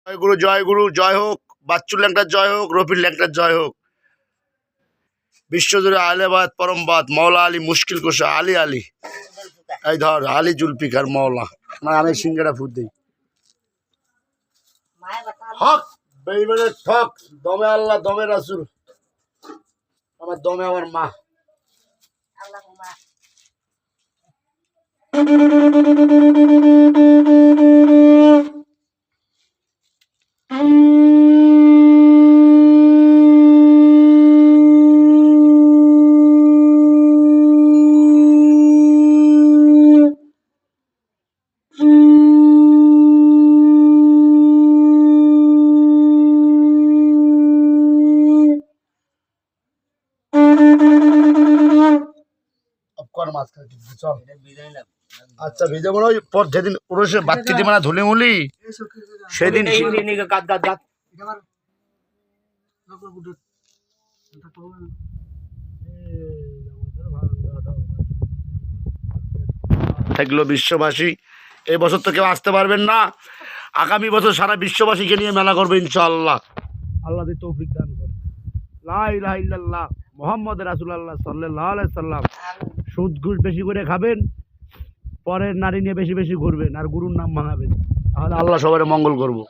জয় গুরু জয় হোক, বাচ্চুর ল্যাংটার জয় হোক, রফির ল্যাংটার জয় হোক। বিশ্বজুড়ে আলেবাদ পরমবাদ মৌলা আলী মুশকিল কোষা আলী আলী। এই ধর আলী জুলফিকার মৌলা না, আমি সিঙ্গারা ফুট দিই। হক বেইমানের ঠক, দমে আল্লাহ দমে রাসূল, আমার দমে আমার মা। আচ্ছা ভিজাবো না, ওই পর যেদিন ওরসে বাচ্চা দিবে না ধুলি মুলি সেদিন থাকলো বিশ্ববাসী। এই বছর তো কেউ আসতে পারবেন না, আগামী বছর সারা বিশ্ববাসীকে নিয়ে মেলা করবে ইনশাআল্লাহ। আল্লাহ তৌফিক দান করে। লা ইলাহা ইল্লাল্লাহ মুহাম্মদ রাসূলুল্লাহ সাল্লাল্লাহু আলাইহি সাল্লাম। সুদ ঘুষ বেশি করে খাবেন, পরের নারী নিয়ে বেশি বেশি ঘুরবেন, আর গুরুর নাম ভাঙাবেন, তাহলে আল্লাহ সবার মঙ্গল করবো।